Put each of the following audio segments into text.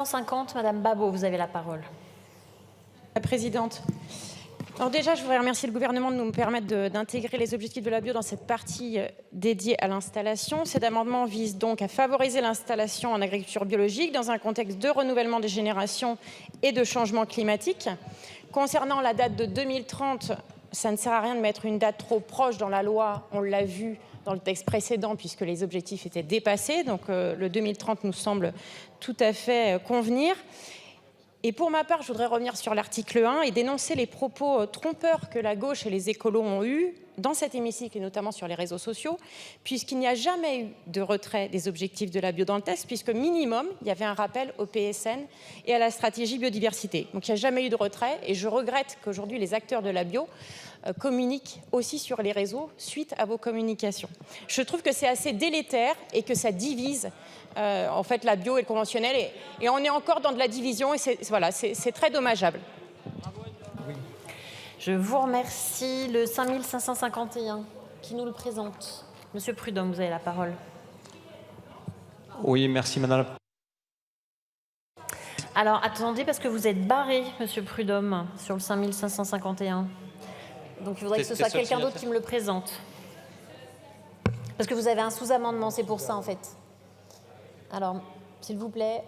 150, Madame Babot, vous avez la parole. La présidente. Alors déjà, je voudrais remercier le gouvernement de nous permettre d'intégrer les objectifs de la bio dans cette partie dédiée à l'installation. Cet amendement vise donc à favoriser l'installation en agriculture biologique dans un contexte de renouvellement des générations et de changement climatique. Concernant la date de 2030, ça ne sert à rien de mettre une date trop proche dans la loi. On l'a vu dans le texte précédent puisque les objectifs étaient dépassés. Donc le 2030 nous semble tout à fait convenir. Et pour ma part, je voudrais revenir sur l'article 1 et dénoncer les propos trompeurs que la gauche et les écolos ont eus dans cet hémicycle et notamment sur les réseaux sociaux, puisqu'il n'y a jamais eu de retrait des objectifs de la bio dans le texte, puisque minimum, il y avait un rappel au PSN et à la stratégie biodiversité. Donc il n'y a jamais eu de retrait et je regrette qu'aujourd'hui les acteurs de la bio communiquent aussi sur les réseaux suite à vos communications. Je trouve que c'est assez délétère et que ça divise en fait la bio et le conventionnel et on est encore dans de la division et c'est très dommageable. Je vous remercie. Le 5551, qui nous le présente. Monsieur Prudhomme, vous avez la parole. Oui, merci Madame. Alors, attendez, parce que vous êtes barré, Monsieur Prudhomme, sur le 5551. Donc, il faudrait que ce soit quelqu'un d'autre qui me le présente. Parce que vous avez un sous-amendement, c'est pour ça, en fait. Alors, s'il vous plaît.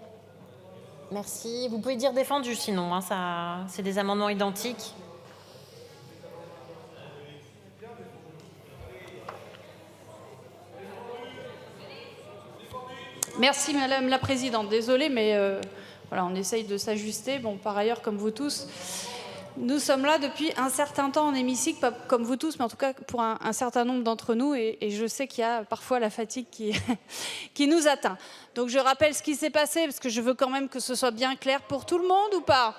Merci. Vous pouvez dire défendu, sinon. Hein, c'est des amendements identiques. Merci Madame la Présidente. Désolée, mais voilà, on essaye de s'ajuster. Bon, par ailleurs, comme vous tous, nous sommes là depuis un certain temps en hémicycle, pas comme vous tous, mais en tout cas pour un certain nombre d'entre nous. Et je sais qu'il y a parfois la fatigue qui nous atteint. Donc je rappelle ce qui s'est passé, parce que je veux quand même que ce soit bien clair pour tout le monde ou pas?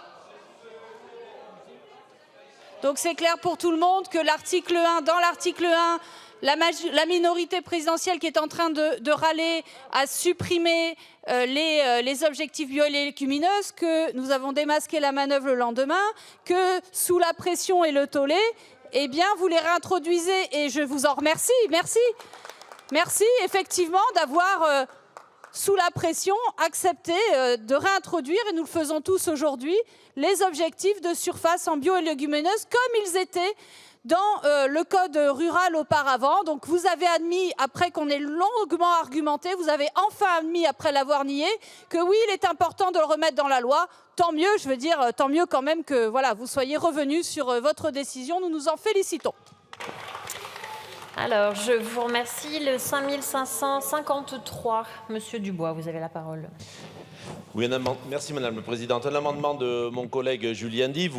Donc c'est clair pour tout le monde que l'article 1, dans l'article 1, la minorité présidentielle qui est en train de râler à supprimer les objectifs bio et les légumineuses, que nous avons démasqué la manœuvre le lendemain, que sous la pression et le tollé, eh bien vous les réintroduisez et je vous en remercie. Merci. Merci effectivement d'avoir sous la pression accepté de réintroduire, et nous le faisons tous aujourd'hui, les objectifs de surface en bio et légumineuses comme ils étaient dans le code rural auparavant. Donc vous avez admis, après qu'on ait longuement argumenté, vous avez enfin admis, après l'avoir nié, que oui, il est important de le remettre dans la loi. Tant mieux, je veux dire, tant mieux quand même que voilà, vous soyez revenus sur votre décision. Nous nous en félicitons. Alors, je vous remercie. Le 5553, Monsieur Dubois, vous avez la parole. Oui, merci Madame la Présidente. Un amendement de mon collègue Julien Dive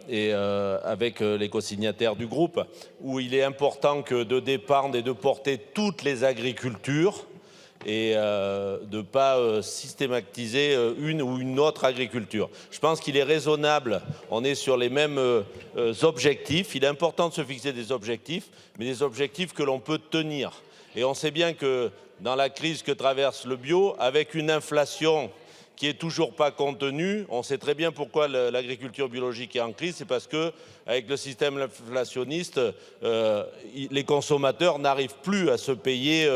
et avec les co-signataires du groupe, où il est important que de dépendre et de porter toutes les agricultures et de ne pas systématiser une ou une autre agriculture. Je pense qu'il est raisonnable, on est sur les mêmes objectifs. Il est important de se fixer des objectifs, mais des objectifs que l'on peut tenir. Et on sait bien que dans la crise que traverse le bio, avec une inflation qui est toujours pas contenue, on sait très bien pourquoi l'agriculture biologique est en crise, c'est parce que avec le système inflationniste, les consommateurs n'arrivent plus à se payer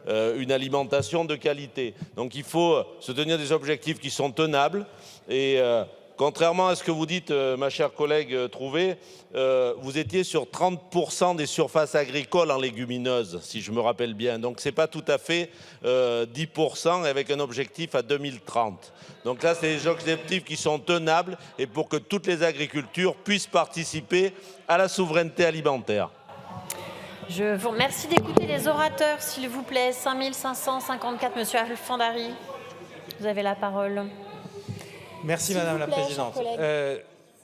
une alimentation de qualité. Donc il faut se tenir des objectifs qui sont tenables et contrairement à ce que vous dites, ma chère collègue Trouvé, vous étiez sur 30% des surfaces agricoles en légumineuses, si je me rappelle bien. Donc ce n'est pas tout à fait 10% avec un objectif à 2030. Donc là, c'est des objectifs qui sont tenables et pour que toutes les agricultures puissent participer à la souveraineté alimentaire. Je vous remercie d'écouter les orateurs, s'il vous plaît. 5554, Monsieur Alfandari, vous avez la parole. Merci Madame la Présidente.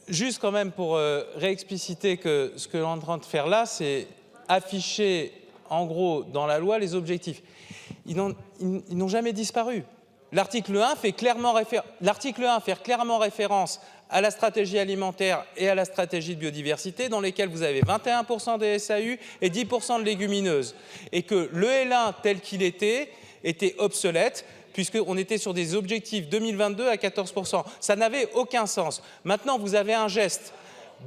Juste quand même pour réexpliciter que ce que l'on est en train de faire là, c'est afficher en gros dans la loi les objectifs. Ils n'ont jamais disparu. L'article 1 fait clairement référence à la stratégie alimentaire et à la stratégie de biodiversité dans lesquelles vous avez 21% des SAU et 10% de légumineuses. Et que le L1 tel qu'il était obsolète, puisqu'on était sur des objectifs 2022 à 14%. Ça n'avait aucun sens. Maintenant, vous avez un geste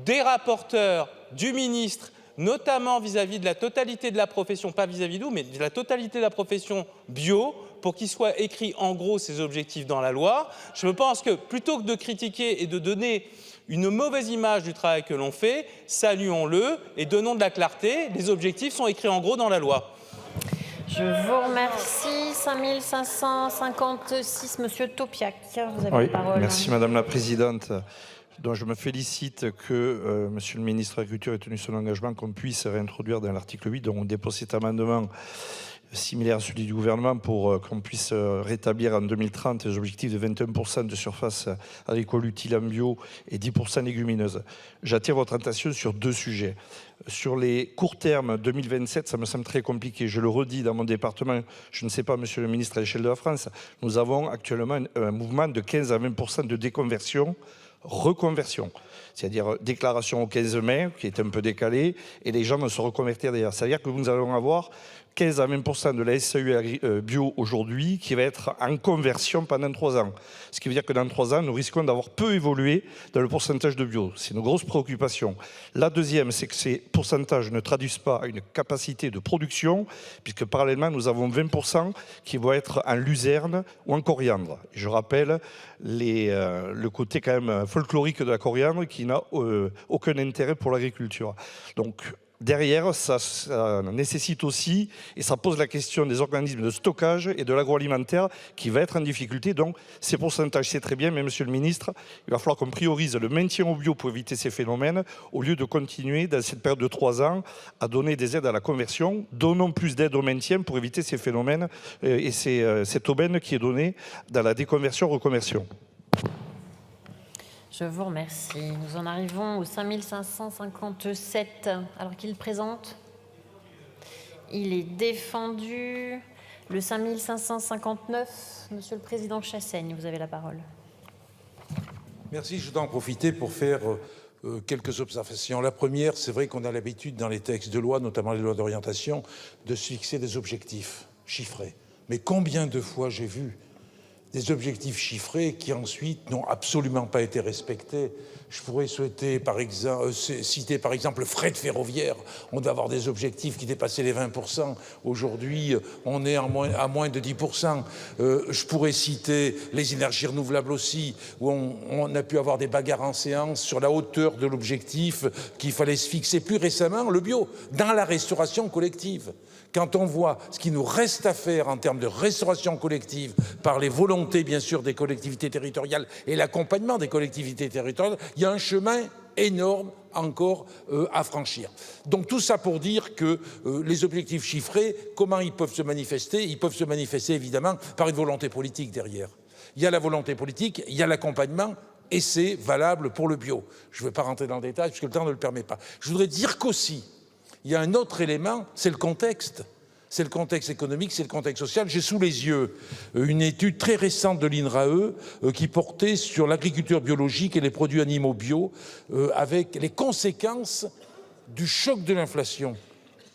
des rapporteurs, du ministre, notamment vis-à-vis de la totalité de la profession, pas vis-à-vis de nous, mais de la totalité de la profession bio, pour qu'il soit écrit en gros ces objectifs dans la loi. Je pense que plutôt que de critiquer et de donner une mauvaise image du travail que l'on fait, saluons-le et donnons de la clarté. Les objectifs sont écrits en gros dans la loi. Je vous remercie. 5556, Monsieur Topiac, vous avez la parole. Merci Madame la Présidente. Donc, je me félicite que Monsieur le ministre de l'Agriculture ait tenu son engagement qu'on puisse réintroduire dans l'article 8, dont on dépose cet amendement similaire à celui du gouvernement pour qu'on puisse rétablir en 2030 les objectifs de 21% de surface agricole utile en bio et 10% légumineuses. J'attire votre attention sur deux sujets. Sur les courts termes, 2027, ça me semble très compliqué. Je le redis, dans mon département, je ne sais pas, Monsieur le ministre, à l'échelle de la France, nous avons actuellement un mouvement de 15 à 20% de déconversion, reconversion, c'est-à-dire déclaration au 15 mai, qui est un peu décalé, et les gens vont se reconvertir derrière. C'est-à-dire que nous allons avoir 15 à 20% de la SAU bio aujourd'hui qui va être en conversion pendant 3 ans. Ce qui veut dire que dans 3 ans, nous risquons d'avoir peu évolué dans le pourcentage de bio. C'est une grosse préoccupation. La deuxième, c'est que ces pourcentages ne traduisent pas une capacité de production, puisque parallèlement, nous avons 20% qui vont être en luzerne ou en coriandre. Je rappelle le côté quand même folklorique de la coriandre qui n'a aucun intérêt pour l'agriculture. Donc, derrière, ça nécessite aussi, et ça pose la question des organismes de stockage et de l'agroalimentaire qui va être en difficulté. Donc, ces pourcentages, c'est très bien, mais Monsieur le Ministre, il va falloir qu'on priorise le maintien au bio pour éviter ces phénomènes, au lieu de continuer, dans cette période de 3 ans, à donner des aides à la conversion. Donnons plus d'aides au maintien pour éviter ces phénomènes et cette aubaine qui est donnée dans la déconversion-reconversion. Je vous remercie. Nous en arrivons au 5557. Alors qu'il présente, il est défendu. Le 5559, Monsieur le Président Chassaigne, vous avez la parole. Merci. Je dois en profiter pour faire quelques observations. La première, c'est vrai qu'on a l'habitude dans les textes de loi, notamment les lois d'orientation, de se fixer des objectifs chiffrés. Mais combien de fois j'ai vu des objectifs chiffrés qui ensuite n'ont absolument pas été respectés. Je pourrais citer par exemple le fret ferroviaire. On doit avoir des objectifs qui dépassaient les 20%. Aujourd'hui, on est à moins de 10%. Je pourrais citer les énergies renouvelables aussi, où on a pu avoir des bagarres en séance sur la hauteur de l'objectif qu'il fallait se fixer. Plus récemment, le bio, dans la restauration collective. Quand on voit ce qu'il nous reste à faire en termes de restauration collective par les volontés, bien sûr, des collectivités territoriales et l'accompagnement des collectivités territoriales, il y a un chemin énorme encore à franchir. Donc tout ça pour dire que les objectifs chiffrés, comment ils peuvent se manifester? Ils peuvent se manifester évidemment par une volonté politique derrière. Il y a la volonté politique, il y a l'accompagnement, et c'est valable pour le bio. Je ne vais pas rentrer dans le détail puisque le temps ne le permet pas. Je voudrais dire qu'aussi, il y a un autre élément, c'est le contexte. C'est le contexte économique, c'est le contexte social. J'ai sous les yeux une étude très récente de l'INRAE qui portait sur l'agriculture biologique et les produits animaux bio avec les conséquences du choc de l'inflation.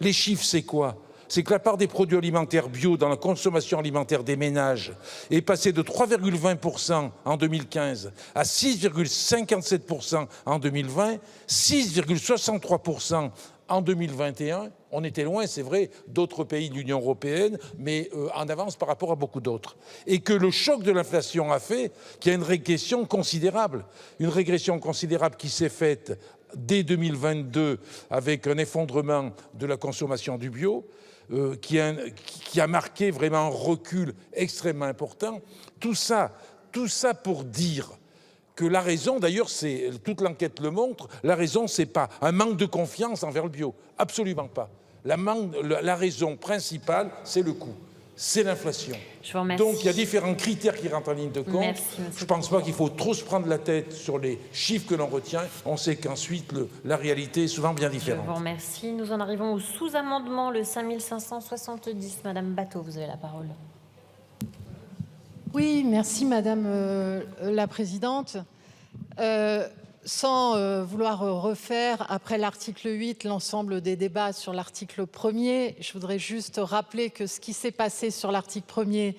Les chiffres, c'est quoi? C'est que la part des produits alimentaires bio dans la consommation alimentaire des ménages est passée de 3,20% en 2015 à 6,57% en 2020, 6,63% en 2021, on était loin, c'est vrai, d'autres pays de l'Union européenne, mais en avance par rapport à beaucoup d'autres. Et que le choc de l'inflation a fait qu'il y a une régression considérable qui s'est faite dès 2022 avec un effondrement de la consommation du bio, qui a marqué vraiment un recul extrêmement important. Tout ça pour dire que la raison, d'ailleurs, toute l'enquête le montre, la raison, c'est pas un manque de confiance envers le bio. Absolument pas. La raison principale, c'est le coût. C'est l'inflation. Donc, il y a différents critères qui rentrent en ligne de compte. Je ne pense pas qu'il faut trop se prendre la tête sur les chiffres que l'on retient. On sait qu'ensuite, la réalité est souvent bien différente. Je vous remercie. Nous en arrivons au sous-amendement, le 5570. Madame Batho, vous avez la parole. Oui, merci Madame la Présidente. Sans vouloir refaire, après l'article 8, l'ensemble des débats sur l'article 1er, je voudrais juste rappeler que ce qui s'est passé sur l'article 1er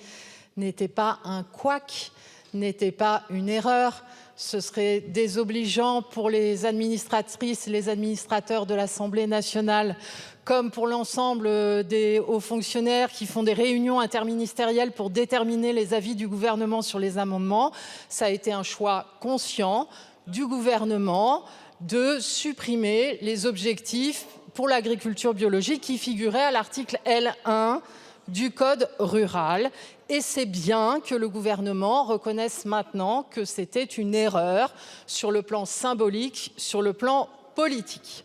n'était pas un couac, n'était pas une erreur. ce serait désobligeant pour les administratrices et les administrateurs de l'Assemblée nationale, comme pour l'ensemble des hauts fonctionnaires qui font des réunions interministérielles pour déterminer les avis du gouvernement sur les amendements. Ça a été un choix conscient du gouvernement de supprimer les objectifs pour l'agriculture biologique qui figuraient à l'article L1 du Code rural. Et c'est bien que le gouvernement reconnaisse maintenant que c'était une erreur sur le plan symbolique, sur le plan politique.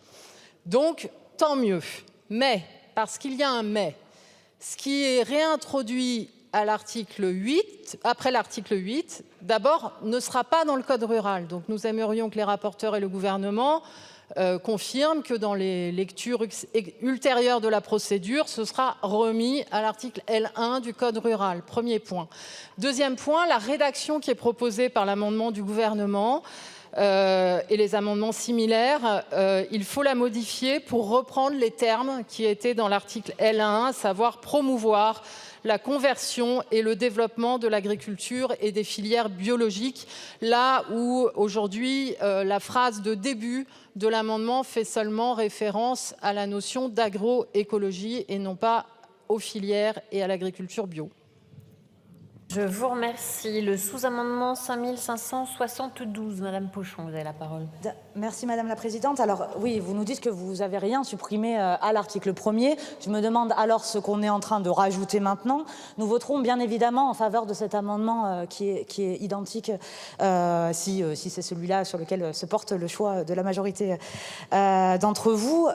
Donc, tant mieux. Mais, parce qu'il y a un mais, ce qui est réintroduit à l'article 8, après l'article 8, d'abord, ne sera pas dans le Code rural. Donc, nous aimerions que les rapporteurs et le gouvernement confirment que dans les lectures ultérieures de la procédure, ce sera remis à l'article L1 du Code rural. Premier point. Deuxième point, la rédaction qui est proposée par l'amendement du gouvernement et les amendements similaires, il faut la modifier pour reprendre les termes qui étaient dans l'article L1, à savoir promouvoir la conversion et le développement de l'agriculture et des filières biologiques, là où aujourd'hui la phrase de début de l'amendement fait seulement référence à la notion d'agroécologie et non pas aux filières et à l'agriculture bio. Je vous remercie. Le sous-amendement 5572, Madame Pochon, vous avez la parole. Merci Madame la Présidente. Alors oui, vous nous dites que vous n'avez rien supprimé à l'article 1er. Je me demande alors ce qu'on est en train de rajouter maintenant. Nous voterons bien évidemment en faveur de cet amendement qui est identique si c'est celui-là sur lequel se porte le choix de la majorité d'entre vous.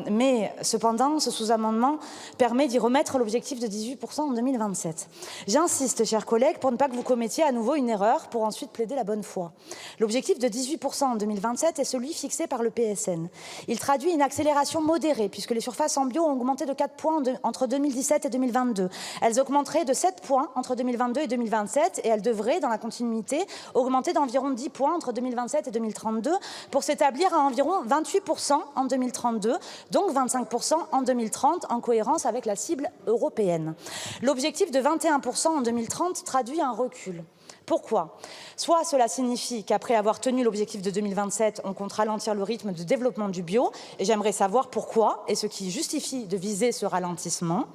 Mais cependant, ce sous-amendement permet d'y remettre l'objectif de 18% en 2027. J'insiste, chers collègues, pour ne pas que vous commettiez à nouveau une erreur pour ensuite plaider la bonne foi. L'objectif de 18% en 2027 est celui fixé par le PSN. Il traduit une accélération modérée puisque les surfaces en bio ont augmenté de 4 points entre 2017 et 2022. Elles augmenteraient de 7 points entre 2022 et 2027 et elles devraient, dans la continuité, augmenter d'environ 10 points entre 2027 et 2032 pour s'établir à environ 28% en 2032, donc 25% en 2030 en cohérence avec la cible européenne. L'objectif de 21% en 2030 traduit un recul. Pourquoi? Soit cela signifie qu'après avoir tenu l'objectif de 2027, on compte ralentir le rythme de développement du bio, et j'aimerais savoir pourquoi et ce qui justifie de viser ce ralentissement.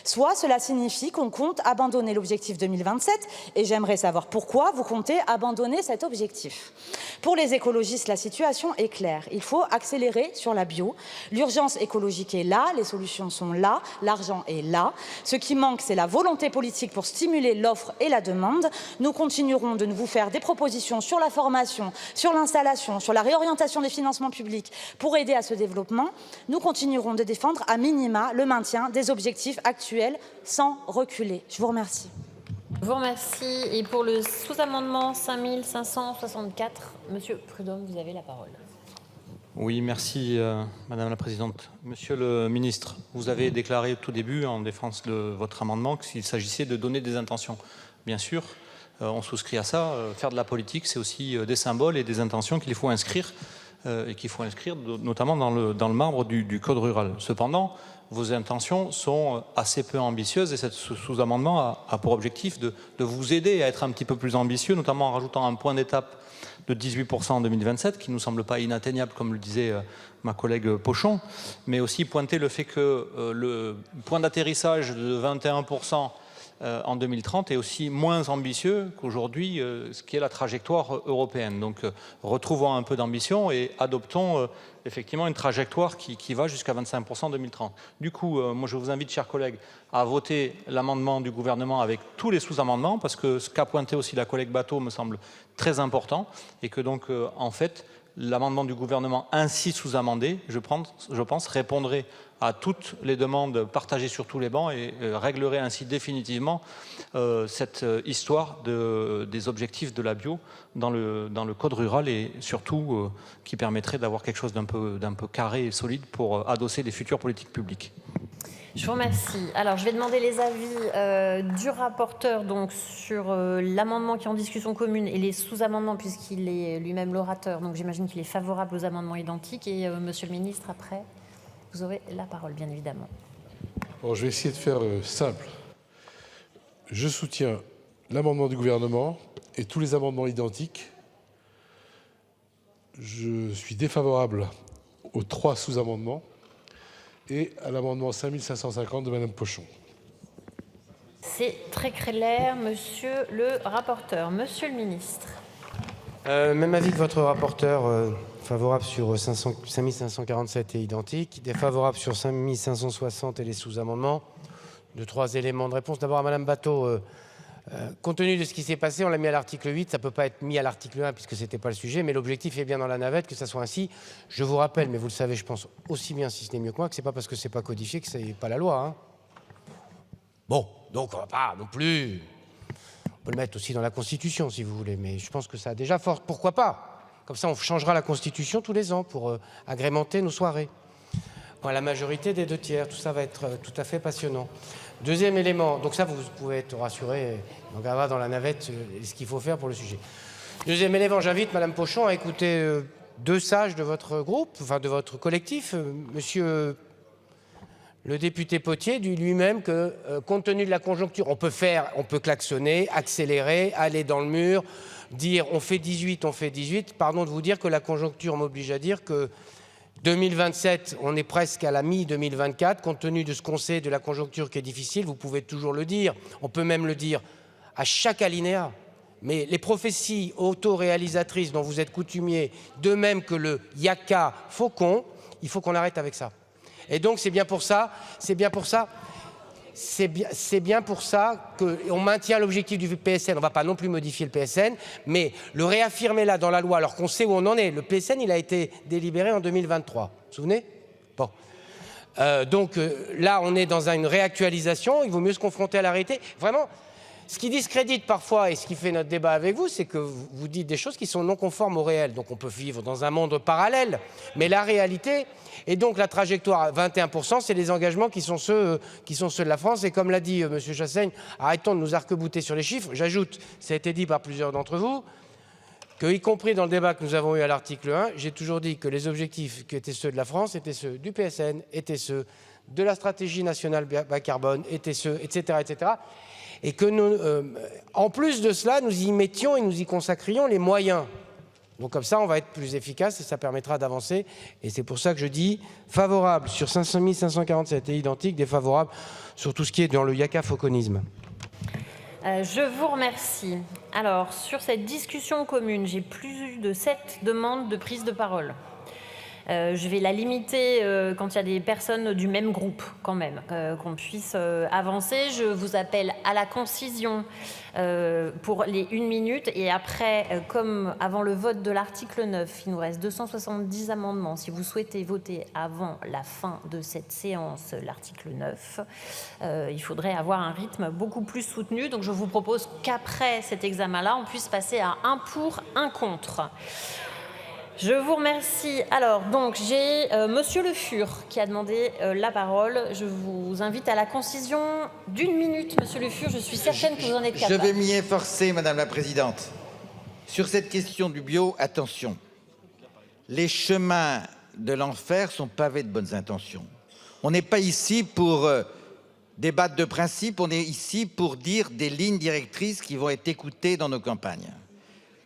Soit cela signifie qu'on compte abandonner l'objectif 2027, et j'aimerais savoir pourquoi vous comptez abandonner cet objectif. Pour les écologistes, la situation est claire. Il faut accélérer sur la bio. L'urgence écologique est là, les solutions sont là, l'argent est là. Ce qui manque, c'est la volonté politique pour stimuler l'offre et la demande. Nous continuerons de vous faire des propositions sur la formation, sur l'installation, sur la réorientation des financements publics pour aider à ce développement. Nous continuerons de défendre à minima le maintien des objectifs actuels sans reculer. Je vous remercie. Je vous remercie. Et pour le sous-amendement 5564, Monsieur Prudhomme, vous avez la parole. Oui, merci Madame la Présidente. Monsieur le Ministre, vous avez déclaré au tout début, en défense de votre amendement, qu'il s'agissait de donner des intentions. Bien sûr, on souscrit à ça. Faire de la politique, c'est aussi des symboles et des intentions qu'il faut inscrire, et qu'il faut inscrire notamment dans le marbre du Code rural. Cependant, vos intentions sont assez peu ambitieuses et ce sous-amendement a pour objectif de vous aider à être un petit peu plus ambitieux, notamment en rajoutant un point d'étape de 18% en 2027, qui ne nous semble pas inatteignable, comme le disait ma collègue Pochon, mais aussi pointer le fait que le point d'atterrissage de 21% en 2030 est aussi moins ambitieux qu'aujourd'hui, ce qui est la trajectoire européenne. Donc retrouvons un peu d'ambition et adoptons effectivement une trajectoire qui va jusqu'à 25% en 2030. Du coup, moi je vous invite, chers collègues, à voter l'amendement du gouvernement avec tous les sous-amendements, parce que ce qu'a pointé aussi la collègue Bateau me semble très important, et que donc en fait l'amendement du gouvernement ainsi sous-amendé, je pense, répondrait à toutes les demandes partagées sur tous les bancs et réglerait ainsi définitivement cette histoire des objectifs de la bio dans le code rural et surtout qui permettrait d'avoir quelque chose d'un peu carré et solide pour adosser les futures politiques publiques. Je vous remercie. Alors, je vais demander les avis du rapporteur donc, sur l'amendement qui est en discussion commune et les sous-amendements, puisqu'il est lui-même l'orateur. Donc, j'imagine qu'il est favorable aux amendements identiques. Et Monsieur le Ministre, après, vous aurez la parole, bien évidemment. Bon, je vais essayer de faire simple. Je soutiens l'amendement du gouvernement et tous les amendements identiques Je suis défavorable aux 3 sous-amendements et à l'amendement 5550 de Madame Pochon. C'est très clair, monsieur le rapporteur. Monsieur le ministre. Même avis que votre rapporteur, favorable sur 5547 et identique, défavorable sur 5560 et les sous-amendements. De 3 éléments de réponse. D'abord à Madame Batho, compte tenu de ce qui s'est passé, on l'a mis à l'article 8, ça ne peut pas être mis à l'article 1 puisque ce n'était pas le sujet, mais l'objectif est bien dans la navette que ça soit ainsi. Je vous rappelle, mais vous le savez, je pense aussi bien, si ce n'est mieux que moi, que ce n'est pas parce que ce n'est pas codifié que ce n'est pas la loi. Hein. Bon, donc on ne va pas non plus... On peut le mettre aussi dans la Constitution, si vous voulez, mais je pense que ça a déjà fort. Pourquoi pas? Comme ça, on changera la Constitution tous les ans pour agrémenter nos soirées. Bon, la majorité des 2/3, tout ça va être tout à fait passionnant. Deuxième élément, donc ça, vous pouvez être rassuré, on regardera dans la navette ce qu'il faut faire pour le sujet. Deuxième élément, j'invite Madame Pochon à écouter 2 sages de votre groupe, enfin de votre collectif. Monsieur le député Potier dit lui-même que, compte tenu de la conjoncture, on peut klaxonner, accélérer, aller dans le mur, dire on fait 18, pardon de vous dire que la conjoncture m'oblige à dire que 2027, on est presque à la mi-2024, compte tenu de ce qu'on sait de la conjoncture qui est difficile, vous pouvez toujours le dire, on peut même le dire à chaque alinéa. Mais les prophéties autoréalisatrices dont vous êtes coutumier, de même que le yaka faucon, il faut qu'on arrête avec ça. Et donc c'est bien pour ça qu'on maintient l'objectif du PSN. On ne va pas non plus modifier le PSN, mais le réaffirmer là dans la loi, alors qu'on sait où on en est. Le PSN, il a été délibéré en 2023. Vous vous souvenez? Bon. Donc là, on est dans une réactualisation. Il vaut mieux se confronter à la réalité. Vraiment, ce qui discrédite parfois et ce qui fait notre débat avec vous, c'est que vous dites des choses qui sont non conformes au réel. Donc on peut vivre dans un monde parallèle. Mais la réalité, et donc la trajectoire à 21%, c'est les engagements qui sont ceux de la France. Et comme l'a dit M. Chassaigne, arrêtons de nous arc-bouter sur les chiffres. J'ajoute, ça a été dit par plusieurs d'entre vous, que, y compris dans le débat que nous avons eu à l'article 1, j'ai toujours dit que les objectifs qui étaient ceux de la France étaient ceux du PSN, étaient ceux de la stratégie nationale bas carbone, étaient ceux, etc., etc., et que nous, en plus de cela, nous y mettions et nous y consacrions les moyens. Donc comme ça, on va être plus efficace et ça permettra d'avancer. Et c'est pour ça que je dis favorable sur 5547 et identique, défavorable sur tout ce qui est dans le yaka-fauconisme. Je vous remercie. Alors, sur cette discussion commune, j'ai plus de 7 demandes de prise de parole. Je vais la limiter quand il y a des personnes du même groupe, quand même, qu'on puisse avancer. Je vous appelle à la concision pour les 1 minute. Et après, comme avant le vote de l'article 9, il nous reste 270 amendements. Si vous souhaitez voter avant la fin de cette séance, l'article 9, il faudrait avoir un rythme beaucoup plus soutenu. Donc je vous propose qu'après cet examen-là, on puisse passer à 1 pour, 1 contre. Je vous remercie. Alors, donc, j'ai Monsieur Le Fur qui a demandé la parole. Je vous invite à la concision d'1 minute, Monsieur Le Fur. Je suis certaine que vous en êtes capable. Je vais m'y efforcer, Madame la Présidente. Sur cette question du bio, attention. Les chemins de l'enfer sont pavés de bonnes intentions. On n'est pas ici pour débattre de principe, on est ici pour dire des lignes directrices qui vont être écoutées dans nos campagnes.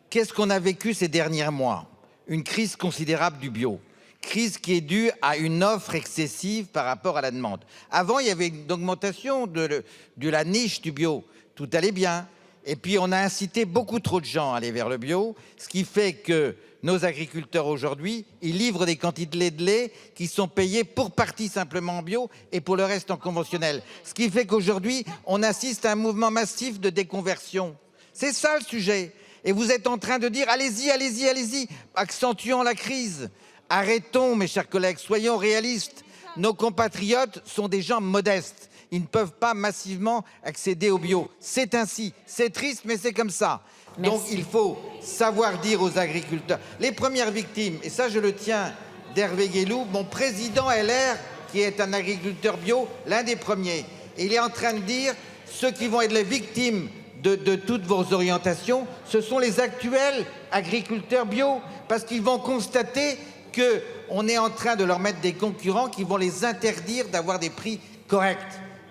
Qu'est-ce qu'on a vécu ces derniers mois ? Une crise considérable du bio. Crise qui est due à une offre excessive par rapport à la demande. Avant, il y avait une augmentation de la niche du bio. Tout allait bien. Et puis, on a incité beaucoup trop de gens à aller vers le bio, ce qui fait que nos agriculteurs aujourd'hui, ils livrent des quantités de lait qui sont payées pour partie simplement en bio et pour le reste en conventionnel. Ce qui fait qu'aujourd'hui, on assiste à un mouvement massif de déconversion. C'est ça le sujet. Et vous êtes en train de dire allez-y, allez-y, allez-y, accentuons la crise. Arrêtons, mes chers collègues, soyons réalistes. Nos compatriotes sont des gens modestes. Ils ne peuvent pas massivement accéder au bio. C'est ainsi. C'est triste, mais c'est comme ça. Merci. Donc il faut savoir dire aux agriculteurs. Les premières victimes, et ça je le tiens d'Hervé Guélou, mon président LR, qui est un agriculteur bio, l'un des premiers. Et il est en train de dire ceux qui vont être les victimes de toutes vos orientations, ce sont les actuels agriculteurs bio, parce qu'ils vont constater qu'on est en train de leur mettre des concurrents qui vont les interdire d'avoir des prix corrects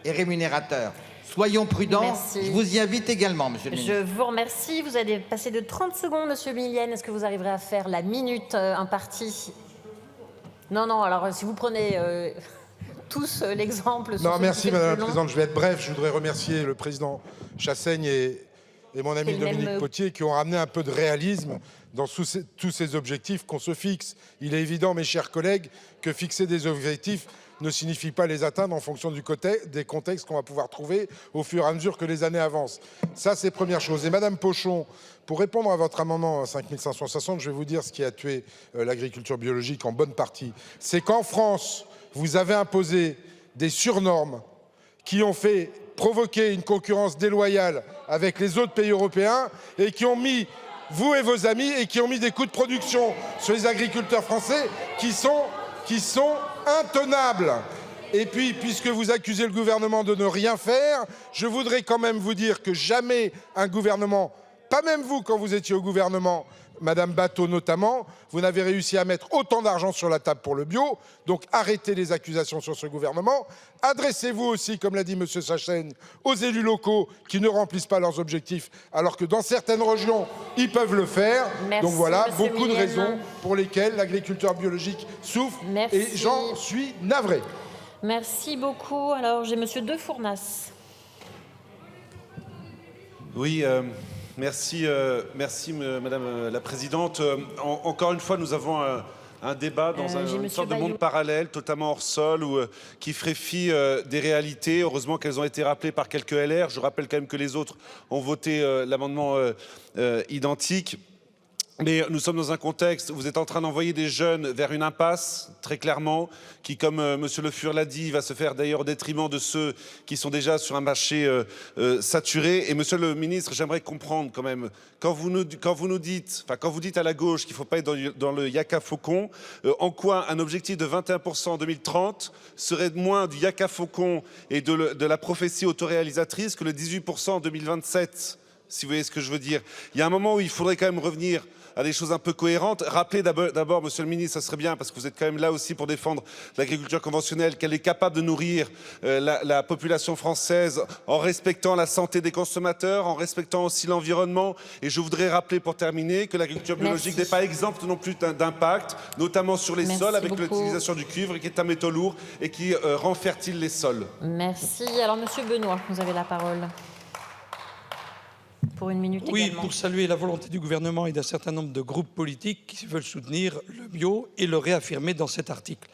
et rémunérateurs. Soyons prudents. Merci. Je vous y invite également, monsieur le ministre. Je vous remercie. Vous avez passé de 30 secondes, monsieur Millienne. Est-ce que vous arriverez à faire la minute impartie? Non, alors si vous prenez tous l'exemple... Non, merci Madame la Présidente. Je vais être bref. Je voudrais remercier le président Chassaigne et mon ami Dominique Potier qui ont ramené un peu de réalisme dans tous ces objectifs qu'on se fixe. Il est évident, mes chers collègues, que fixer des objectifs ne signifie pas les atteindre en fonction des contextes qu'on va pouvoir trouver au fur et à mesure que les années avancent. Ça, c'est première chose. Et Madame Pochon, pour répondre à votre amendement 5560, je vais vous dire ce qui a tué l'agriculture biologique en bonne partie. C'est qu'en France, vous avez imposé des surnormes qui ont fait provoquer une concurrence déloyale avec les autres pays européens et qui ont mis, vous et vos amis, et qui ont mis des coûts de production sur les agriculteurs français qui sont intenables. Et puis, puisque vous accusez le gouvernement de ne rien faire, je voudrais quand même vous dire que jamais un gouvernement, pas même vous quand vous étiez au gouvernement, Madame Batho notamment, vous n'avez réussi à mettre autant d'argent sur la table pour le bio. Donc arrêtez les accusations sur ce gouvernement. Adressez-vous aussi, comme l'a dit Monsieur Chassaigne, aux élus locaux qui ne remplissent pas leurs objectifs, alors que dans certaines régions, ils peuvent le faire. Merci, donc voilà, Monsieur beaucoup de Millienne. raisons pour lesquelles l'agriculture biologique souffre. Merci. Et j'en suis navré. Merci beaucoup. Alors, j'ai Monsieur De Fournas. Oui, merci Madame la Présidente. Encore une fois, nous avons un débat dans une sorte de monde parallèle, totalement hors sol, qui ferait fi des réalités. Heureusement qu'elles ont été rappelées par quelques LR. Je rappelle quand même que les autres ont voté l'amendement identique. Mais nous sommes dans un contexte où vous êtes en train d'envoyer des jeunes vers une impasse, très clairement, qui, comme Monsieur Le Fur l'a dit, va se faire d'ailleurs au détriment de ceux qui sont déjà sur un marché saturé. Et Monsieur le Ministre, j'aimerais comprendre quand même, quand vous dites à la gauche qu'il ne faut pas être dans le yaka faucon, en quoi un objectif de 21% en 2030 serait moins du yaka faucon et de la prophétie autoréalisatrice que le 18% en 2027, si vous voyez ce que je veux dire. Il y a un moment où il faudrait quand même revenir à des choses un peu cohérentes. Rappelez d'abord, Monsieur le Ministre, ça serait bien, parce que vous êtes quand même là aussi pour défendre l'agriculture conventionnelle, qu'elle est capable de nourrir la population française en respectant la santé des consommateurs, en respectant aussi l'environnement. Et je voudrais rappeler pour terminer que l'agriculture biologique n'est pas exempte non plus d'impact, notamment sur les sols, avec l'utilisation du cuivre, qui est un métaux lourd et qui rend fertile les sols. Merci. Alors, Monsieur Benoît, vous avez la parole. Pour une minute oui, également. Pour saluer la volonté du gouvernement et d'un certain nombre de groupes politiques qui veulent soutenir le bio et le réaffirmer dans cet article.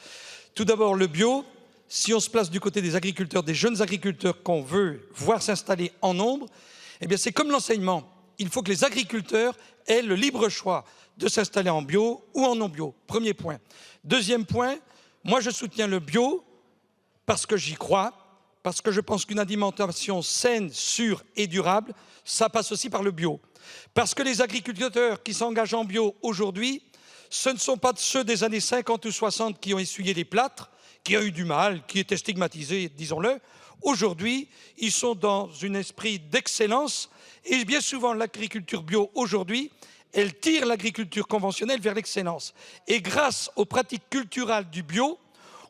Tout d'abord, le bio, si on se place du côté des agriculteurs, des jeunes agriculteurs qu'on veut voir s'installer en nombre, eh bien c'est comme l'enseignement. Il faut que les agriculteurs aient le libre choix de s'installer en bio ou en non bio. Premier point. Deuxième point, moi je soutiens le bio parce que j'y crois, parce que je pense qu'une alimentation saine, sûre et durable, ça passe aussi par le bio. Parce que les agriculteurs qui s'engagent en bio aujourd'hui, ce ne sont pas ceux des années 50 ou 60 qui ont essuyé les plâtres, qui ont eu du mal, qui étaient stigmatisés, disons-le. Aujourd'hui, ils sont dans un esprit d'excellence et bien souvent l'agriculture bio aujourd'hui, elle tire l'agriculture conventionnelle vers l'excellence. Et grâce aux pratiques culturelles du bio,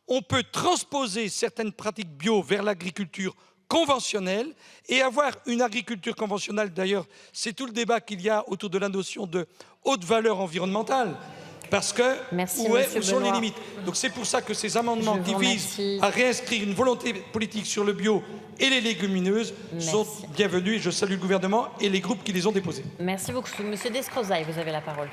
on peut transposer certaines pratiques bio vers l'agriculture conventionnelle et avoir une agriculture conventionnelle. D'ailleurs, c'est tout le débat qu'il y a autour de la notion de haute valeur environnementale. Parce que où sont les limites? Donc c'est pour ça que ces amendements qui visent à réinscrire une volonté politique sur le bio et les légumineuses sont bienvenus. Et je salue le gouvernement et les groupes qui les ont déposés. Merci beaucoup. Monsieur Descrozaille, vous avez la parole.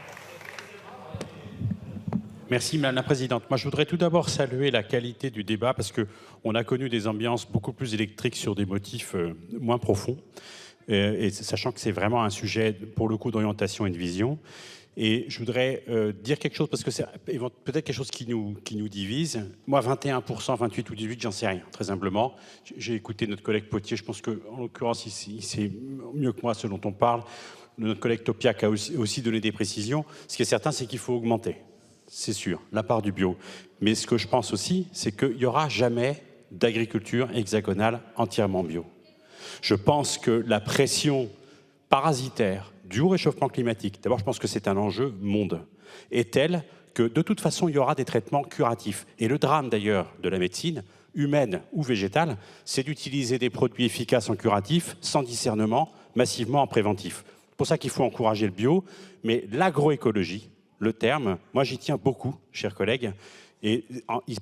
Merci Madame la Présidente. Moi je voudrais tout d'abord saluer la qualité du débat parce qu'on a connu des ambiances beaucoup plus électriques sur des motifs moins profonds. Et sachant que c'est vraiment un sujet pour le coup d'orientation et de vision. Et je voudrais dire quelque chose, parce que c'est peut-être quelque chose qui nous divise. Moi, 21%, 28 ou 18, j'en sais rien, très humblement. J'ai écouté notre collègue Potier, je pense qu'en l'occurrence, il sait mieux que moi ce dont on parle. Notre collègue Topiac a aussi donné des précisions. Ce qui est certain, c'est qu'il faut augmenter, c'est sûr, la part du bio. Mais ce que je pense aussi, c'est qu'il n'y aura jamais d'agriculture hexagonale entièrement bio. Je pense que la pression parasitaire du réchauffement climatique, d'abord je pense que c'est un enjeu monde, est tel que de toute façon il y aura des traitements curatifs. Et le drame d'ailleurs de la médecine, humaine ou végétale, c'est d'utiliser des produits efficaces en curatif, sans discernement, massivement en préventif. C'est pour ça qu'il faut encourager le bio, mais l'agroécologie, le terme, moi j'y tiens beaucoup, chers collègues, et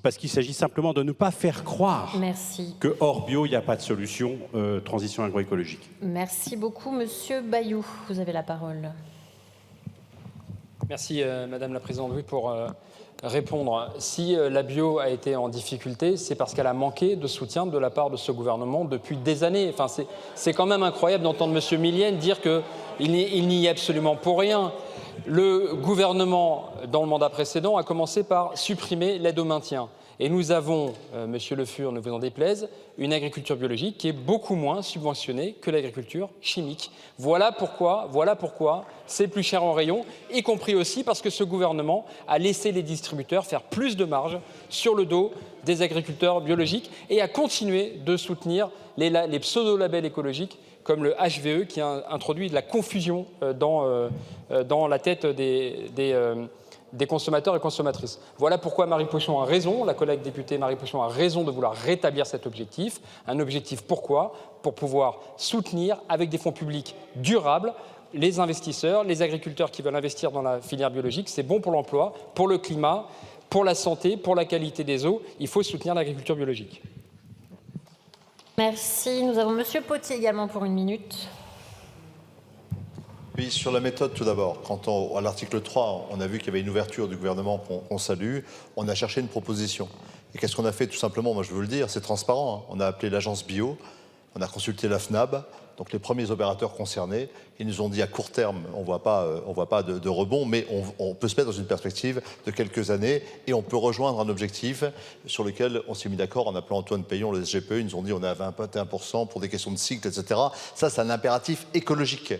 parce qu'il s'agit simplement de ne pas faire croire que hors bio, il n'y a pas de solution transition agroécologique. Merci beaucoup, Monsieur Bayou. Vous avez la parole. Merci, Madame la Présidente. Oui, pour répondre. Si la bio a été en difficulté, c'est parce qu'elle a manqué de soutien de la part de ce gouvernement depuis des années. Enfin, c'est quand même incroyable d'entendre M. Millienne dire qu'il n'y est absolument pour rien. Le gouvernement, dans le mandat précédent, a commencé par supprimer l'aide au maintien. Et nous avons, Monsieur Le Fur, ne vous en déplaise, une agriculture biologique qui est beaucoup moins subventionnée que l'agriculture chimique. Voilà pourquoi c'est plus cher en rayon, y compris aussi parce que ce gouvernement a laissé les distributeurs faire plus de marge sur le dos des agriculteurs biologiques et a continué de soutenir les pseudo-labels écologiques comme le HVE qui a introduit de la confusion dans la tête des consommateurs et consommatrices. Voilà pourquoi Marie Pochon a raison, la collègue députée Marie Pochon a raison de vouloir rétablir cet objectif. Un objectif pourquoi ? Pour pouvoir soutenir avec des fonds publics durables les investisseurs, les agriculteurs qui veulent investir dans la filière biologique. C'est bon pour l'emploi, pour le climat, pour la santé, pour la qualité des eaux. Il faut soutenir l'agriculture biologique. Merci. Nous avons Monsieur Potier également pour 1 minute. Oui, sur la méthode tout d'abord. Quant à l'article 3, on a vu qu'il y avait une ouverture du gouvernement qu'on salue. On a cherché une proposition. Et qu'est-ce qu'on a fait tout simplement? Moi je veux le dire, c'est transparent. On a appelé l'agence bio, on a consulté la FNAB, donc les premiers opérateurs concernés. Ils nous ont dit à court terme, on ne voit pas de rebond, mais on peut se mettre dans une perspective de quelques années et on peut rejoindre un objectif sur lequel on s'est mis d'accord en appelant Antoine Payon, le SGPE. Ils nous ont dit on est à 21% pour des questions de cycle, etc. Ça, c'est un impératif écologique.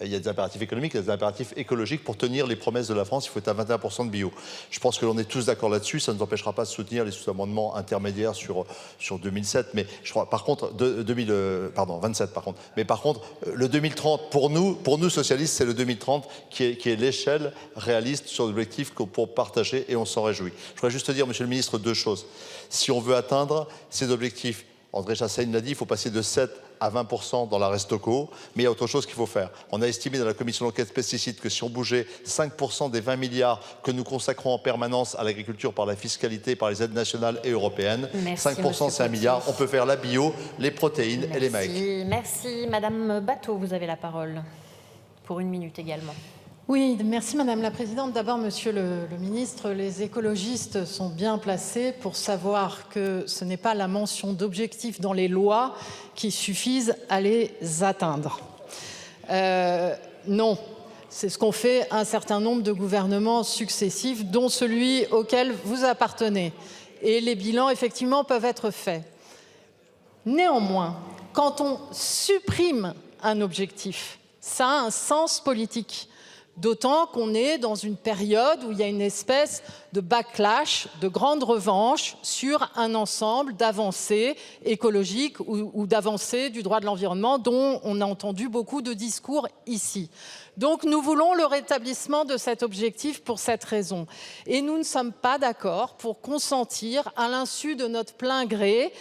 Il y a des impératifs économiques, il y a des impératifs écologiques. Pour tenir les promesses de la France, il faut être à 21% de bio. Je pense que l'on est tous d'accord là-dessus. Ça ne nous empêchera pas de soutenir les sous-amendements intermédiaires sur 2007. Mais je crois, par contre, 27 par contre. Mais par contre, le 2030, pour nous socialistes, c'est le 2030 qui est l'échelle réaliste sur l'objectif pour partager et on s'en réjouit. Je voudrais juste dire, Monsieur le Ministre, 2 choses. Si on veut atteindre ces objectifs, André Chassaigne l'a dit, il faut passer de 7 à 20% dans la Restocco, mais il y a autre chose qu'il faut faire. On a estimé dans la commission d'enquête pesticides que si on bougeait 5% des 20 milliards que nous consacrons en permanence à l'agriculture par la fiscalité, par les aides nationales et européennes, 5% c'est 1 milliard, on peut faire la bio, les protéines et les mecs. Merci. Madame Batho, vous avez la parole pour 1 minute également. Oui, merci Madame la Présidente. D'abord, Monsieur le Ministre, les écologistes sont bien placés pour savoir que ce n'est pas la mention d'objectifs dans les lois qui suffisent à les atteindre. Non, c'est ce qu'ont fait un certain nombre de gouvernements successifs, dont celui auquel vous appartenez. Et les bilans, effectivement, peuvent être faits. Néanmoins, quand on supprime un objectif, ça a un sens politique. D'autant qu'on est dans une période où il y a une espèce de backlash, de grande revanche sur un ensemble d'avancées écologiques ou d'avancées du droit de l'environnement dont on a entendu beaucoup de discours ici. Donc nous voulons le rétablissement de cet objectif pour cette raison. Et nous ne sommes pas d'accord pour consentir à l'insu de notre plein gré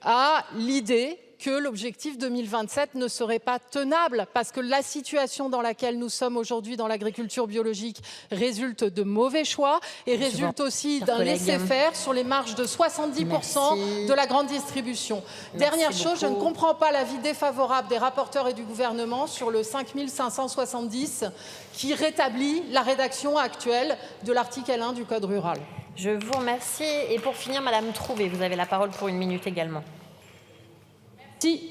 à l'idée que l'objectif 2027 ne serait pas tenable parce que la situation dans laquelle nous sommes aujourd'hui dans l'agriculture biologique résulte de mauvais choix et résulte aussi d'un laisser-faire sur les marges de 70% de la grande distribution. Dernière chose, je ne comprends pas l'avis défavorable des rapporteurs et du gouvernement sur le 5570 qui rétablit la rédaction actuelle de l'article L1 du Code rural. Je vous remercie. Et pour finir, Madame Trouvé, vous avez la parole pour 1 minute également.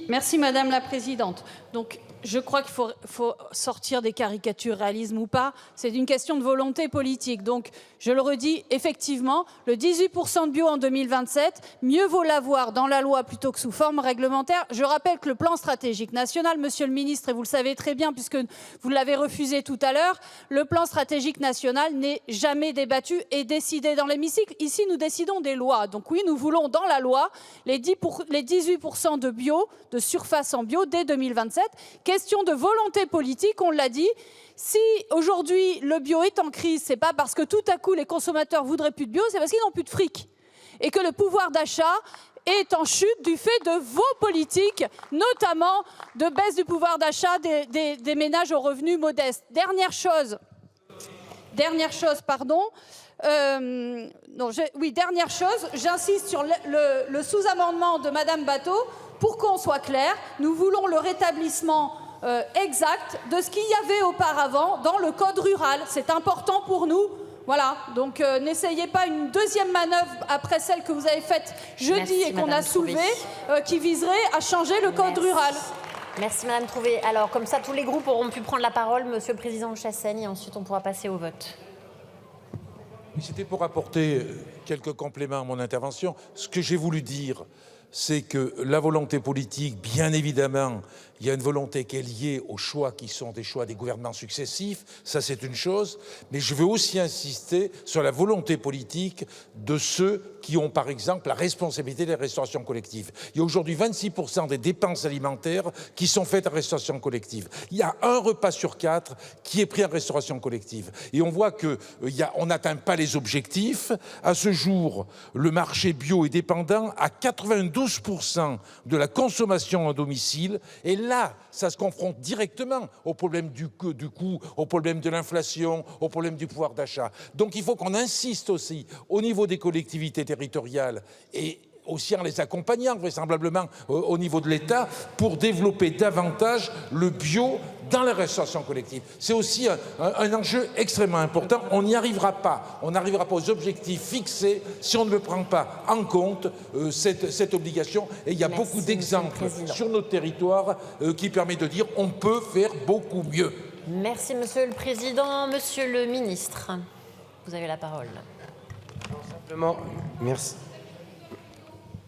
Merci Madame la Présidente. Donc, je crois qu'il faut sortir des caricatures, réalisme ou pas. C'est une question de volonté politique. Donc, je le redis, effectivement, le 18% de bio en 2027, mieux vaut l'avoir dans la loi plutôt que sous forme réglementaire. Je rappelle que le plan stratégique national, Monsieur le Ministre, et vous le savez très bien puisque vous l'avez refusé tout à l'heure, le plan stratégique national n'est jamais débattu et décidé dans l'hémicycle. Ici, nous décidons des lois. Donc oui, nous voulons dans la loi les 18% de bio, de surface en bio dès 2027. Question de volonté politique, on l'a dit. Si aujourd'hui le bio est en crise, c'est pas parce que tout à coup les consommateurs voudraient plus de bio, c'est parce qu'ils n'ont plus de fric. Et que le pouvoir d'achat est en chute du fait de vos politiques, notamment de baisse du pouvoir d'achat des ménages aux revenus modestes. Dernière chose, j'insiste sur le sous-amendement de Madame Batho. Pour qu'on soit clair, nous voulons le rétablissement exact de ce qu'il y avait auparavant dans le code rural. C'est important pour nous. Voilà, donc n'essayez pas une deuxième manœuvre après celle que vous avez faite jeudi et qu'on a soulevée, qui viserait à changer le code rural. Merci Madame Trouvé. Alors comme ça, tous les groupes auront pu prendre la parole, Monsieur le Président Chassaigne, et ensuite on pourra passer au vote. C'était pour apporter quelques compléments à mon intervention. Ce que j'ai voulu dire, c'est que la volonté politique, bien évidemment, il y a une volonté qui est liée aux choix qui sont des choix des gouvernements successifs, ça c'est une chose, mais je veux aussi insister sur la volonté politique de ceux qui ont par exemple la responsabilité des restaurations collectives. Il y a aujourd'hui 26% des dépenses alimentaires qui sont faites en restauration collective. Il y a un repas sur 4 qui est pris en restauration collective. Et on voit qu'on n'atteint pas les objectifs. À ce jour, le marché bio est dépendant à 92% de la consommation à domicile. Et là, ça se confronte directement au problème du coût, au problème de l'inflation, au problème du pouvoir d'achat. Donc il faut qu'on insiste aussi au niveau des collectivités territoriales et aussi en les accompagnant vraisemblablement au niveau de l'État pour développer davantage le bio dans les restaurations collectives. C'est aussi un enjeu extrêmement important. On n'y arrivera pas. On n'arrivera pas aux objectifs fixés si on ne prend pas en compte cette obligation. Et il y a beaucoup d'exemples sur notre territoire qui permettent de dire on peut faire beaucoup mieux. Merci Monsieur le Président. Monsieur le Ministre, vous avez la parole. Simplement, merci.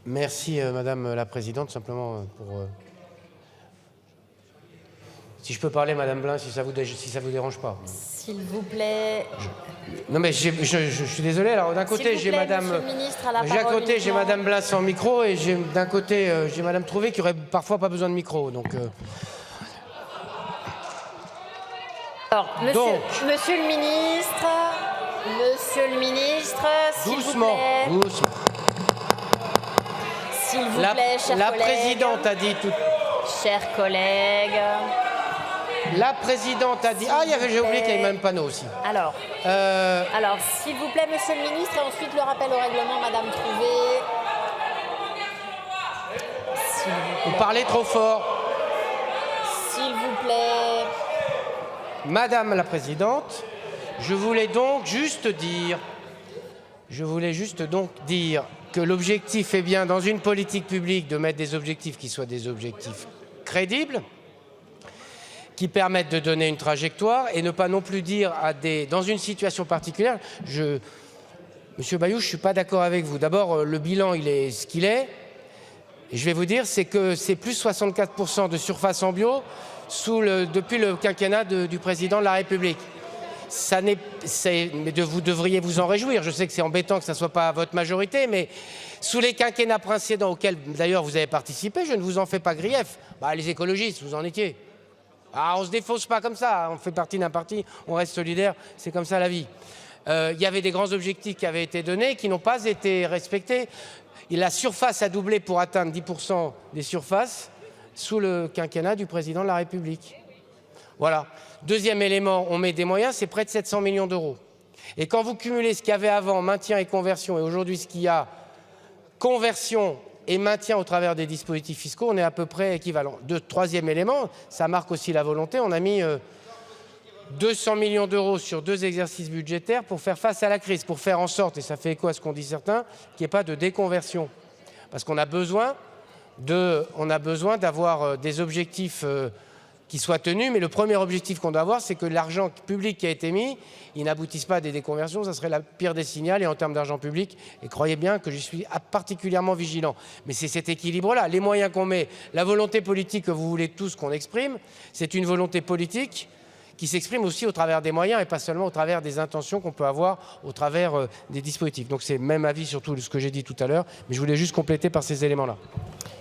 Merci Madame la Présidente, simplement pour... Si je peux parler, Madame Blin, si ça vous dérange pas. S'il vous plaît. Non mais je suis désolé. Alors d'un côté j'ai Madame, d'un côté j'ai Madame Blin sans micro et d'un côté j'ai Madame Trouvé qui aurait parfois pas besoin de micro. Donc. Alors, Monsieur le Ministre, s'il vous plaît. Doucement. S'il vous plaît, chers collègues. La Présidente a dit tout. Chers collègues. La Présidente a dit... Ah, j'ai oublié qu'il y avait même panneau aussi. Alors, s'il vous plaît, Monsieur le Ministre, et ensuite le rappel au règlement, Madame Trouvé. Vous parlez trop fort. S'il vous plaît. Madame la Présidente, je voulais juste dire que l'objectif est bien, dans une politique publique, de mettre des objectifs qui soient des objectifs crédibles, qui permettent de donner une trajectoire et ne pas non plus dire dans une situation particulière, Monsieur Bayou, je ne suis pas d'accord avec vous. D'abord, le bilan, il est ce qu'il est. Et je vais vous dire, c'est que c'est plus 64% de surface en bio depuis le quinquennat du président de la République. Mais vous devriez vous en réjouir. Je sais que c'est embêtant que ça ne soit pas votre majorité, mais sous les quinquennats précédents auxquels d'ailleurs vous avez participé, je ne vous en fais pas grief. Les écologistes, vous en étiez. On ne se défausse pas comme ça, on fait partie d'un parti, on reste solidaire, c'est comme ça la vie. Il y avait des grands objectifs qui avaient été donnés, qui n'ont pas été respectés. Et la surface a doublé pour atteindre 10% des surfaces sous le quinquennat du président de la République. Voilà. Deuxième élément, on met des moyens, c'est près de 700 millions d'euros. Et quand vous cumulez ce qu'il y avait avant, maintien et conversion, et aujourd'hui ce qu'il y a, conversion et maintien au travers des dispositifs fiscaux, on est à peu près équivalent. Troisième élément, ça marque aussi la volonté, on a mis 200 millions d'euros sur 2 exercices budgétaires pour faire face à la crise, pour faire en sorte, et ça fait écho à ce qu'ont dit certains, qu'il n'y ait pas de déconversion. Parce qu'on a besoin d'avoir des objectifs qui soient tenus, mais le premier objectif qu'on doit avoir, c'est que l'argent public qui a été mis, il n'aboutisse pas à des déconversions, ça serait la pire des signaux, et en termes d'argent public, et croyez bien que je suis particulièrement vigilant. Mais c'est cet équilibre-là, les moyens qu'on met, la volonté politique que vous voulez tous qu'on exprime, c'est une volonté politique qui s'exprime aussi au travers des moyens et pas seulement au travers des intentions qu'on peut avoir au travers des dispositifs. Donc c'est le même avis sur tout ce que j'ai dit tout à l'heure, mais je voulais juste compléter par ces éléments-là.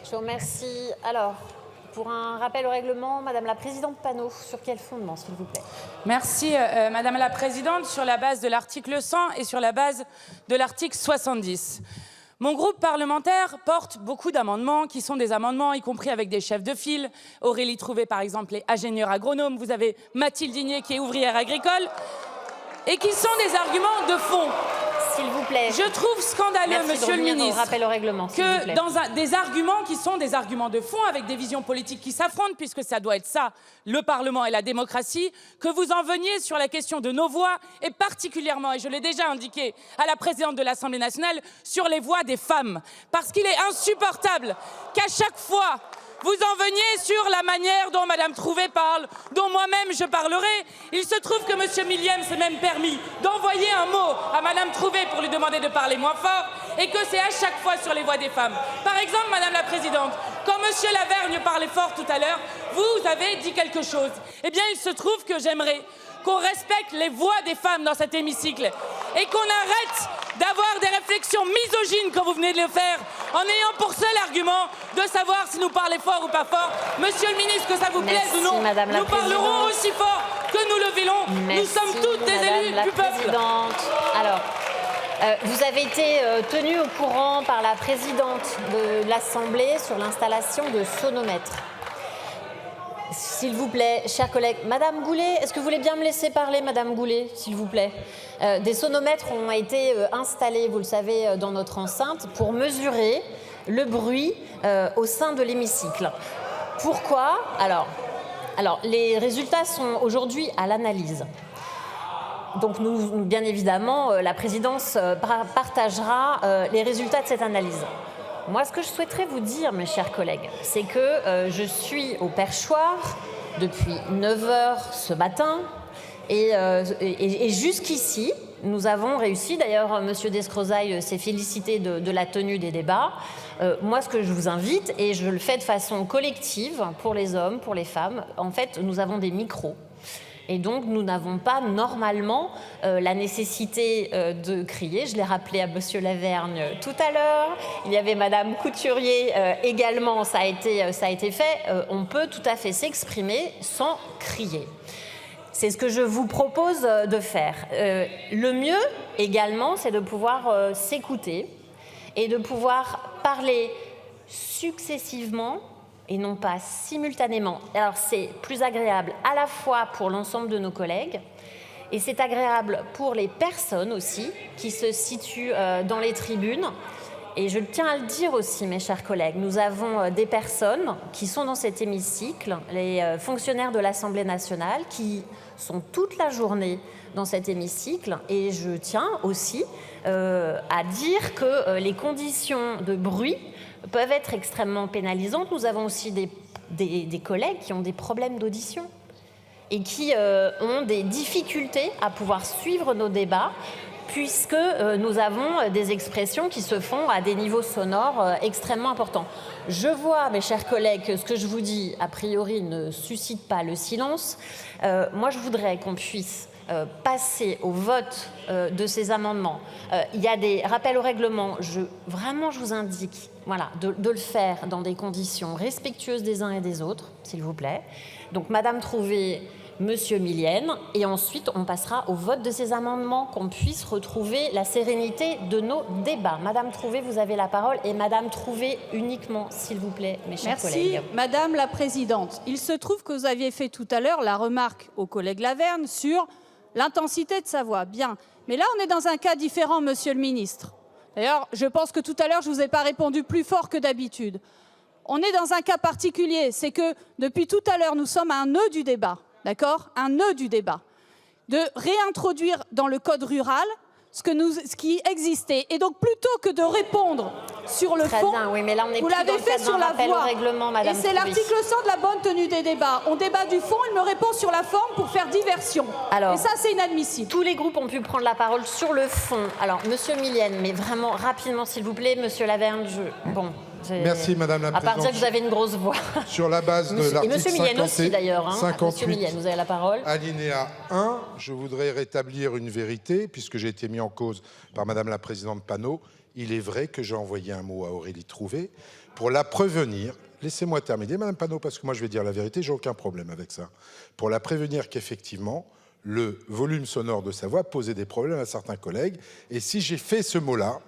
Je vous remercie. Alors, pour un rappel au règlement, Madame la Présidente Panot, sur quel fondement, s'il vous plaît? Merci, Madame la Présidente, sur la base de l'article 100 et sur la base de l'article 70. Mon groupe parlementaire porte beaucoup d'amendements qui sont des amendements, y compris avec des chefs de file. Aurélie Trouvé, par exemple, est ingénieure agronome. Vous avez Mathilde Digné, qui est ouvrière agricole. Et qui sont des arguments de fond. S'il vous plaît. Je trouve scandaleux, Monsieur le ministre, rappel au règlement, que dans des arguments qui sont des arguments de fond, avec des visions politiques qui s'affrontent, puisque ça doit être ça, le Parlement et la démocratie, que vous en veniez sur la question de nos voix, et particulièrement, et je l'ai déjà indiqué à la présidente de l'Assemblée nationale, sur les voix des femmes. Parce qu'il est insupportable qu'à chaque fois, vous en veniez sur la manière dont Madame Trouvé parle, dont moi-même je parlerai. Il se trouve que Monsieur Millième s'est même permis d'envoyer un mot à Madame Trouvé pour lui demander de parler moins fort, et que c'est à chaque fois sur les voix des femmes. Par exemple, Madame la Présidente, quand Monsieur Lavergne parlait fort tout à l'heure, vous avez dit quelque chose. Eh bien, il se trouve que j'aimerais qu'on respecte les voix des femmes dans cet hémicycle et qu'on arrête d'avoir des réflexions misogynes comme vous venez de le faire, en ayant pour seul argument de savoir si nous parlons fort ou pas fort. Monsieur le ministre, que ça vous plaise ou non, nous parlerons aussi fort que nous le voulons. Nous sommes toutes des élus du peuple. Alors, vous avez été tenu au courant par la présidente de l'Assemblée sur l'installation de sonomètres. S'il vous plaît, chers collègues. Madame Goulet, est-ce que vous voulez bien me laisser parler, Madame Goulet, s'il vous plaît? Des sonomètres ont été installés, vous le savez, dans notre enceinte pour mesurer le bruit au sein de l'hémicycle. Pourquoi? Alors, les résultats sont aujourd'hui à l'analyse. Donc, nous, bien évidemment, la présidence partagera les résultats de cette analyse. Moi, ce que je souhaiterais vous dire, mes chers collègues, c'est que je suis au perchoir depuis 9 h ce matin et jusqu'ici, nous avons réussi. D'ailleurs, M. Descrozaille s'est félicité de la tenue des débats. Moi, ce que je vous invite, et je le fais de façon collective pour les hommes, pour les femmes, en fait, nous avons des micros. Et donc, nous n'avons pas normalement la nécessité de crier. Je l'ai rappelé à Monsieur Lavergne tout à l'heure. Il y avait Madame Couturier également, ça a été fait. On peut tout à fait s'exprimer sans crier. C'est ce que je vous propose de faire. Le mieux également, c'est de pouvoir s'écouter et de pouvoir parler successivement et non pas simultanément. Alors c'est plus agréable à la fois pour l'ensemble de nos collègues et c'est agréable pour les personnes aussi qui se situent dans les tribunes. Et je tiens à le dire aussi, mes chers collègues, nous avons des personnes qui sont dans cet hémicycle, les fonctionnaires de l'Assemblée nationale, qui sont toute la journée dans cet hémicycle. Et je tiens aussi à dire que les conditions de bruit peuvent être extrêmement pénalisantes. Nous avons aussi des collègues qui ont des problèmes d'audition et qui ont des difficultés à pouvoir suivre nos débats, puisque nous avons des expressions qui se font à des niveaux sonores extrêmement importants. Je vois, mes chers collègues, que ce que je vous dis, a priori, ne suscite pas le silence. Moi, je voudrais qu'on puisse passer au vote de ces amendements. Il y a des rappels au règlement. Vraiment, je vous indique de le faire dans des conditions respectueuses des uns et des autres, s'il vous plaît. Donc, Madame Trouvé, Monsieur Millienne, et ensuite on passera au vote de ces amendements, qu'on puisse retrouver la sérénité de nos débats. Madame Trouvé, vous avez la parole, et Madame Trouvé uniquement, s'il vous plaît, mes chers collègues. Merci, Madame la Présidente. Il se trouve que vous aviez fait tout à l'heure la remarque au collègue Lavergne sur l'intensité de sa voix. Bien, mais là on est dans un cas différent, Monsieur le Ministre. D'ailleurs, je pense que tout à l'heure je ne vous ai pas répondu plus fort que d'habitude. On est dans un cas particulier, c'est que depuis tout à l'heure nous sommes à un nœud du débat. D'accord? Un nœud du débat. De réintroduire dans le code rural ce qui existait. Et donc, plutôt que de répondre sur le fond, bien, oui, mais là, on est vous plus l'avez fait sur la voie. Et c'est l'article 100 de la bonne tenue des débats. On débat du fond, il me répond sur la forme pour faire diversion. Alors, et ça, c'est inadmissible. Tous les groupes ont pu prendre la parole sur le fond. Alors, Monsieur Millienne, mais vraiment rapidement, s'il vous plaît, Monsieur Lavergne, Merci, Madame la Présidente. À part dire que vous avez une grosse voix. Sur la base de l'article 58, Monsieur Millienne, vous avez la parole. Alinéa 1, je voudrais rétablir une vérité, puisque j'ai été mis en cause par Madame la Présidente Panot. Il est vrai que j'ai envoyé un mot à Aurélie Trouvé pour la prévenir. Laissez-moi terminer, Madame Panot, parce que moi je vais dire la vérité, j'ai aucun problème avec ça. Pour la prévenir qu'effectivement, le volume sonore de sa voix posait des problèmes à certains collègues. Et si j'ai fait ce mot-là,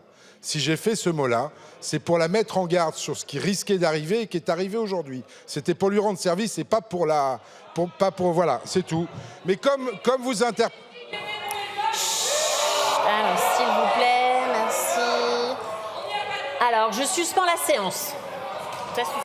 Si j'ai fait ce mot-là, c'est pour la mettre en garde sur ce qui risquait d'arriver et qui est arrivé aujourd'hui. C'était pour lui rendre service et pas pour la... voilà, c'est tout. Mais comme vous interprétez... Alors, s'il vous plaît, merci. Alors, je suspends la séance. Ça suffit.